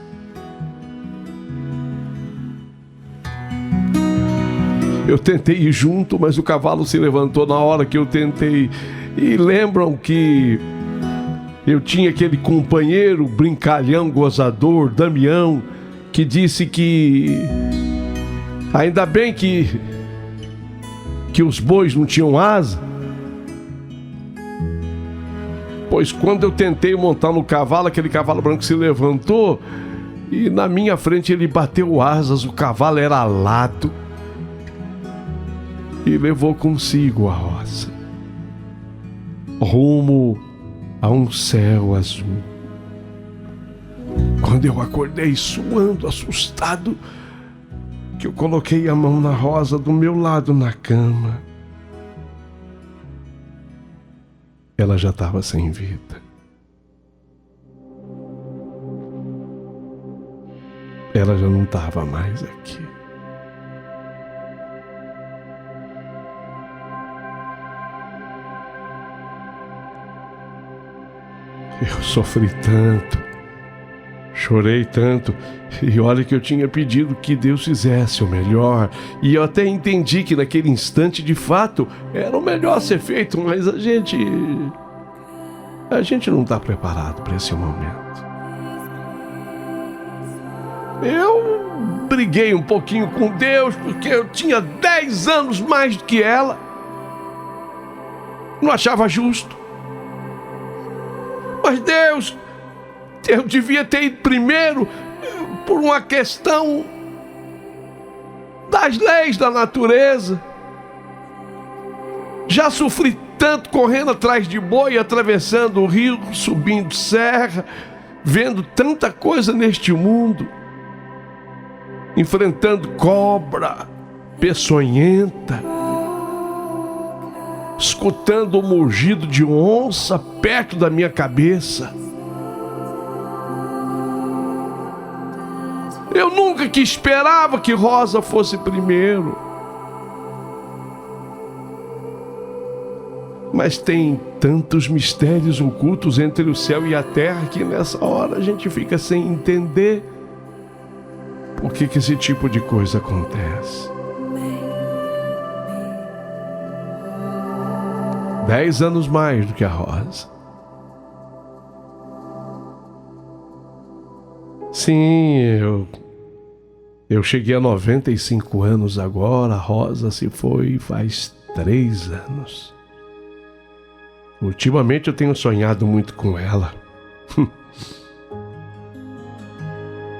A: Eu tentei ir junto, mas o cavalo se levantou na hora que eu tentei. E lembram que eu tinha aquele companheiro brincalhão, gozador, Damião, que disse que ainda bem que os bois não tinham asa, pois quando eu tentei montar no cavalo, aquele cavalo branco se levantou e na minha frente ele bateu asas. O cavalo era alado e levou consigo a Rosa rumo a um céu azul. Quando eu acordei suando, assustado, que eu coloquei a mão na Rosa do meu lado na cama, ela já estava sem vida. Ela já não estava mais aqui. Eu sofri tanto, chorei tanto, e olha que eu tinha pedido que Deus fizesse o melhor, e eu até entendi que naquele instante, de fato, era o melhor a ser feito, mas a gente não está preparado para esse momento. Eu briguei um pouquinho com Deus, porque eu tinha 10 anos mais do que ela. Não achava justo. Mas Deus, eu devia ter ido primeiro por uma questão das leis da natureza. Já sofri tanto correndo atrás de boi, atravessando o rio, subindo serra, vendo tanta coisa neste mundo, enfrentando cobra peçonhenta, escutando o mugido de onça perto da minha cabeça. Eu nunca que esperava que Rosa fosse primeiro. Mas tem tantos mistérios ocultos entre o céu e a terra que nessa hora a gente fica sem entender por que esse tipo de coisa acontece. 10 anos mais do que a Rosa. Sim, eu cheguei a 95 anos agora. A Rosa se foi faz 3 anos. Ultimamente eu tenho sonhado muito com ela.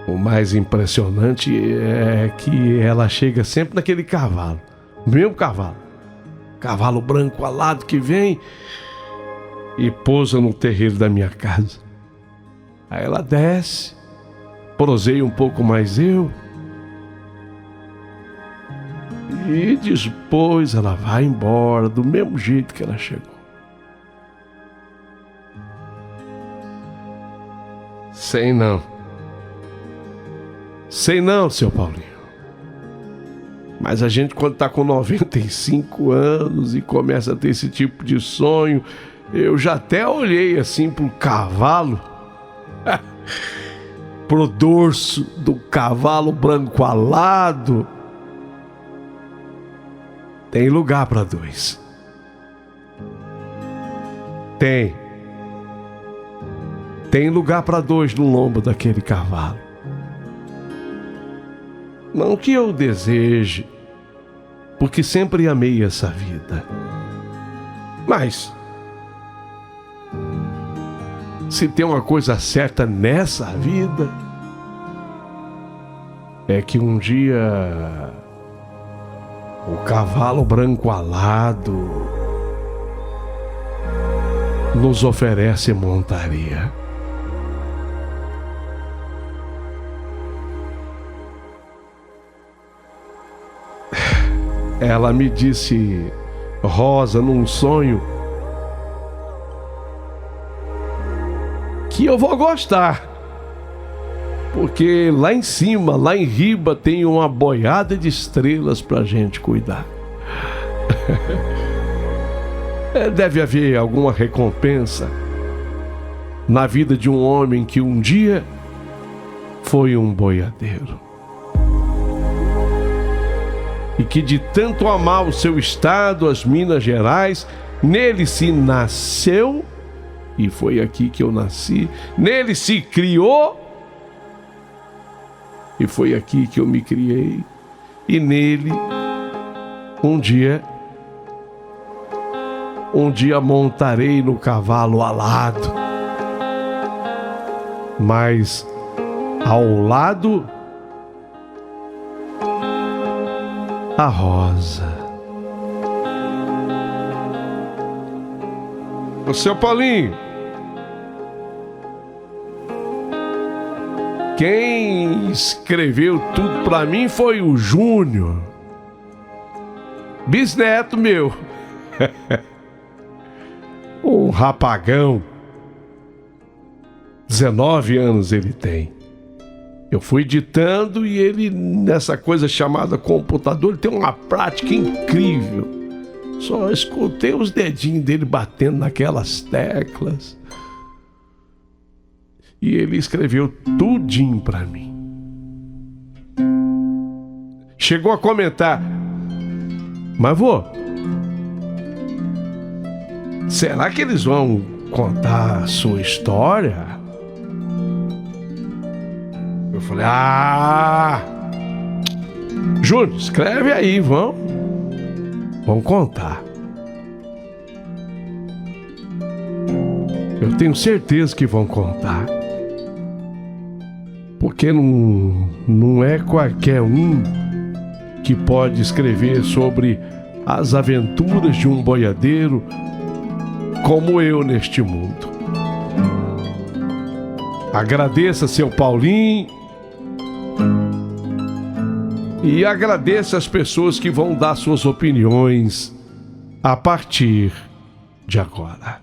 A: O mais impressionante é que ela chega sempre naquele cavalo, o mesmo cavalo, cavalo branco alado que vem e pousa no terreiro da minha casa. Aí ela desce, proseia um pouco mais eu, e depois ela vai embora do mesmo jeito que ela chegou. Sei não, seu Paulinho. Mas a gente, quando tá com 95 anos e começa a ter esse tipo de sonho, eu já até olhei assim pro cavalo, pro dorso do cavalo branco alado. Tem lugar para 2. Tem lugar para 2 no lombo daquele cavalo. Não que eu deseje, porque sempre amei essa vida. Mas se tem uma coisa certa nessa vida, é que um dia o cavalo branco alado nos oferece montaria. Ela me disse, Rosa, num sonho, que eu vou gostar, porque lá em cima, lá em riba, tem uma boiada de estrelas pra gente cuidar. Deve haver alguma recompensa na vida de um homem que um dia foi um boiadeiro. E que de tanto amar o seu estado, as Minas Gerais, nele se nasceu, e foi aqui que eu nasci, nele se criou, e foi aqui que eu me criei, e nele, um dia montarei no cavalo alado, mas ao lado a Rosa. O seu Paulinho, quem escreveu tudo pra mim foi o Júnior, bisneto meu. Um rapagão, 19 anos ele tem. Eu fui ditando e ele, nessa coisa chamada computador, ele tem uma prática incrível. Só escutei os dedinhos dele batendo naquelas teclas. E ele escreveu tudinho pra mim. Chegou a comentar, mas vô, será que eles vão contar a sua história? Eu falei, Júnior, escreve aí, vamos contar. Eu tenho certeza que vão contar. Porque não é qualquer um que pode escrever sobre as aventuras de um boiadeiro como eu neste mundo. Agradeça seu Paulinho e agradeça as pessoas que vão dar suas opiniões a partir de agora.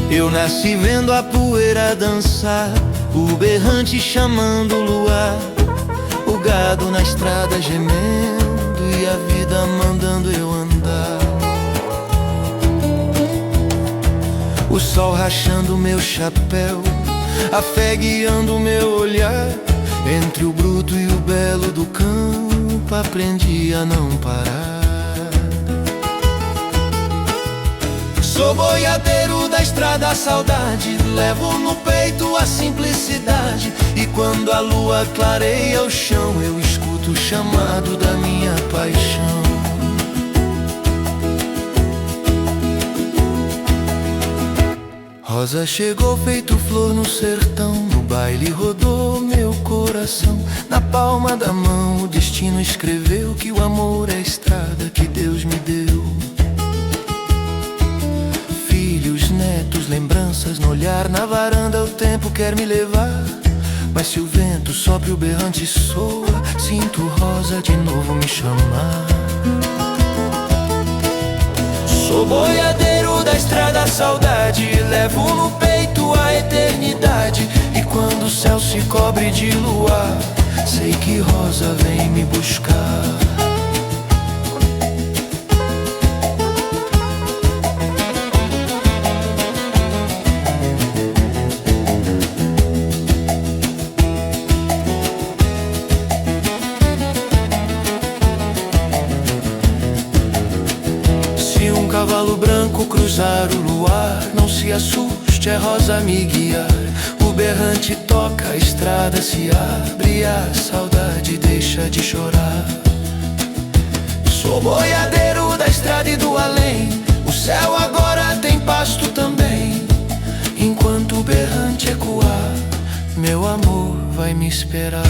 D: Eu nasci vendo a poeira dançar, o berrante chamando o luar, o gado na estrada gemendo e a vida mandando eu andar. O sol rachando meu chapéu, a fé guiando meu olhar. Entre o bruto e o belo do campo aprendi a não parar. Sou boiadeiro da estrada, saudade, levo no peito a simplicidade. E quando a lua clareia o chão, eu escuto o chamado da minha paixão. Rosa chegou feito flor no sertão, no baile rodou meu coração. Na palma da mão o destino escreveu que o amor é a estrada que Deus me deu. Netos, lembranças no olhar, na varanda o tempo quer me levar. Mas se o vento sopra e o berrante soa, sinto Rosa de novo me chamar. Sou boiadeiro da estrada, saudade, levo no peito a eternidade. E quando o céu se cobre de luar, sei que Rosa vem me buscar. Cavalo branco cruzar o luar, não se assuste, é Rosa me guiar. O berrante toca, a estrada se abre, a saudade deixa de chorar. Sou boiadeiro da estrada e do além, o céu agora tem pasto também. Enquanto o berrante ecoar, meu amor vai me esperar.